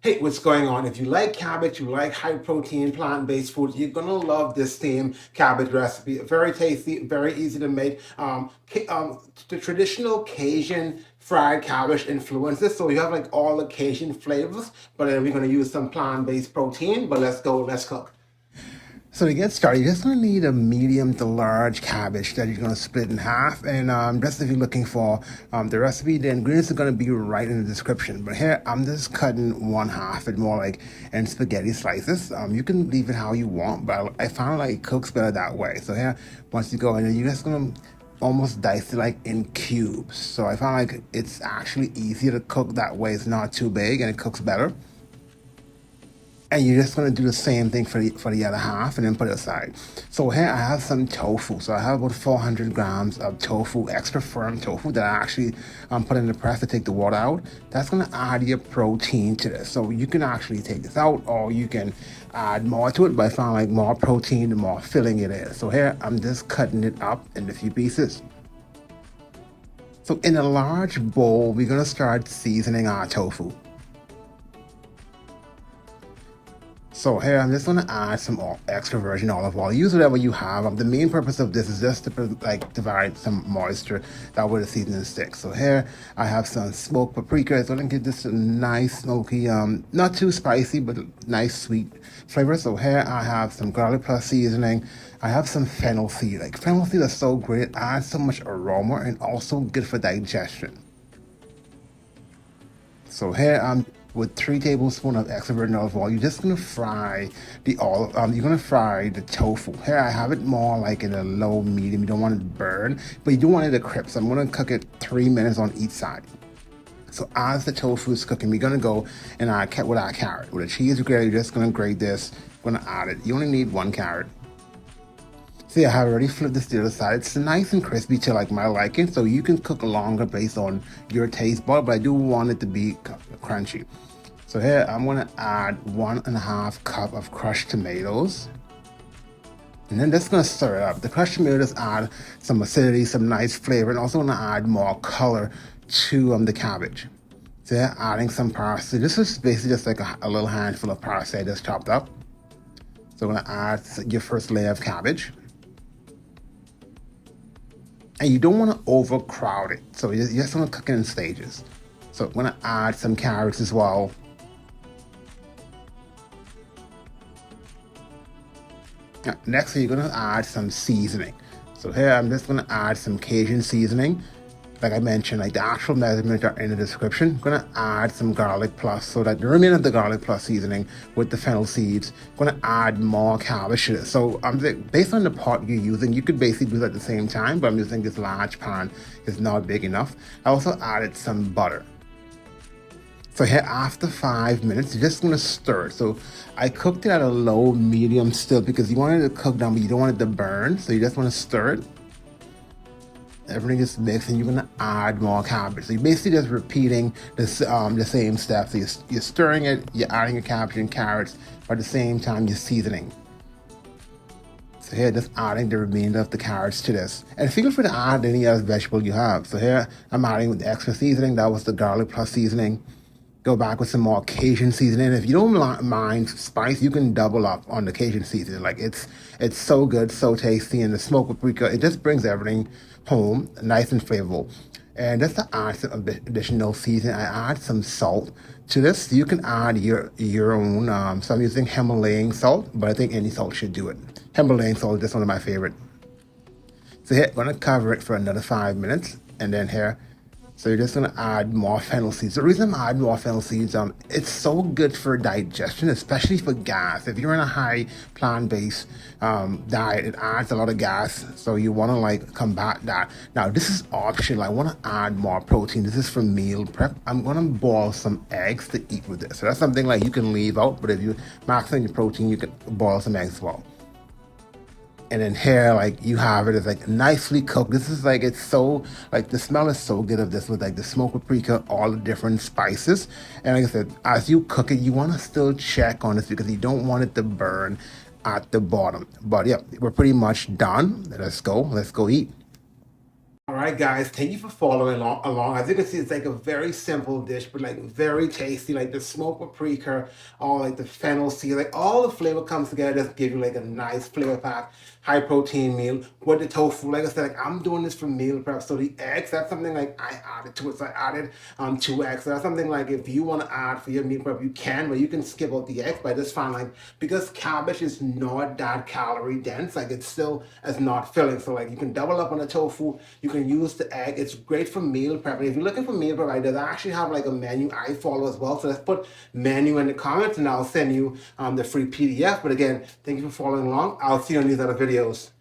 Hey, what's going on? If you like cabbage, you like high protein plant-based food, you're gonna love this same cabbage recipe. Very tasty, very easy to make. The traditional Cajun fried cabbage influences, so you have like all the Cajun flavors, but then we're gonna use some plant-based protein. But let's go, let's cook. So to get started, you're just going to need a medium to large cabbage that you're going to split in half. And just if you're looking for the recipe, the ingredients are going to be right in the description. But here, I'm just cutting one half, it more like in spaghetti slices. You can leave it how you want, but I found like it cooks better that way. So here, once you go in, you're just going to almost dice it like in cubes. So I found like it's actually easier to cook that way. It's not too big and it cooks better. And you're just going to do the same thing for the other half and then put it aside. So here I have some tofu. So I have about 400 grams of tofu, extra firm tofu that I actually put in the press to take the water out. That's going to add your protein to this. So you can actually take this out or you can add more to it, but I found like more protein, the more filling it is. So here I'm just cutting it up into a few pieces. So in a large bowl, we're going to start seasoning our tofu. So here I'm just going to add some extra virgin olive oil. Use whatever you have. The main purpose of this is just to provide some moisture that way the seasoning sticks. So here I have some smoked paprika. It's going to give this a nice smoky, not too spicy, but nice sweet flavor. So here I have some garlic plus seasoning. I have some fennel seed. Like fennel seed is so great. It adds so much aroma and also good for digestion. So here I'm with 3 tablespoons of extra virgin olive oil. You're just gonna fry the olive. You're gonna fry the tofu. Here I have it more like in a low medium. You don't want it to burn, but you do want it to crisp. So I'm gonna cook it 3 minutes on each side. So as the tofu is cooking, we're gonna go and with our carrot. With a cheese grater, you're just gonna grate this. Gonna add it. You only need 1 carrot. See, I have already flipped this to the other side. It's nice and crispy to like my liking, so you can cook longer based on your taste bud, but I do want it to be crunchy. So here, I'm gonna add 1.5 cup of crushed tomatoes. And then just gonna stir it up. The crushed tomatoes add some acidity, some nice flavor, and also gonna add more color to the cabbage. So here, adding some parsley. This is basically just like a little handful of parsley I just chopped up. So I'm gonna add your first layer of cabbage. And you don't want to overcrowd it. So you just want to cook it in stages. So I'm going to add some carrots as well. Next, you're going to add some seasoning. So here I'm just going to add some Cajun seasoning. Like I mentioned, like the actual measurements are in the description. I'm gonna add some garlic plus, so that the remainder of the garlic plus seasoning with the fennel seeds, I'm gonna add more cabbage to this. So based on the pot you're using, you could basically do that at the same time, but I'm using this large pan, it's not big enough. I also added some butter. So here after 5 minutes, you're just gonna stir it. So I cooked it at a low medium still because you want it to cook down, but you don't want it to burn. So you just wanna stir it. Everything is mixed and you're gonna add more cabbage. So you're basically just repeating this, the same steps. So you're stirring it, you're adding your cabbage and carrots, but at the same time you're seasoning. So here, just adding the remainder of the carrots to this. And feel free to add any other vegetable you have. So here, I'm adding with the extra seasoning. That was the garlic plus seasoning. Go back with some more Cajun seasoning. If you don't mind spice, you can double up on the Cajun seasoning. Like it's so good, so tasty, and the smoked paprika, it just brings everything home, nice and flavorful. And just to add some additional seasoning, I add some salt to this. You can add your own. So I'm using Himalayan salt, but I think any salt should do it. Himalayan salt is just one of my favorite. So here, I'm gonna cover it for another 5 minutes, and then here. So you're just gonna add more fennel seeds. The reason I'm adding more fennel seeds, it's so good for digestion, especially for gas. If you're in a high plant-based diet, it adds a lot of gas. So you wanna like combat that. Now this is optional. I wanna add more protein. This is for meal prep. I'm gonna boil some eggs to eat with this. So that's something like you can leave out, but if you max on your protein, you can boil some eggs as well. And then here, like you have it, it's like nicely cooked. This is like, it's so, like the smell is so good of this with like the smoked paprika, all the different spices. And like I said, as you cook it, you want to still check on this because you don't want it to burn at the bottom. But yeah, we're pretty much done. Let's go eat. All right, guys, thank you for following along. As you can see, it's like a very simple dish, but like very tasty. Like the smoked paprika, all like the fennel seed, like all the flavor comes together to give you like a nice flavor pack, high protein meal with the tofu. Like I said, like I'm doing this for meal prep. So the eggs, that's something like I added to it. So I added 2 eggs. So that's something like if you want to add for your meal prep, you can, but you can skip out the eggs. But I just found like because cabbage is not that calorie dense, like it's still as not filling. So like you can double up on the tofu, you can use the egg. It's great for meal prep. And if you're looking for meal prep ideas, I actually have like a menu I follow as well. So let's put menu in the comments and I'll send you the free PDF. But again, thank you for following along. I'll see you on these other videos.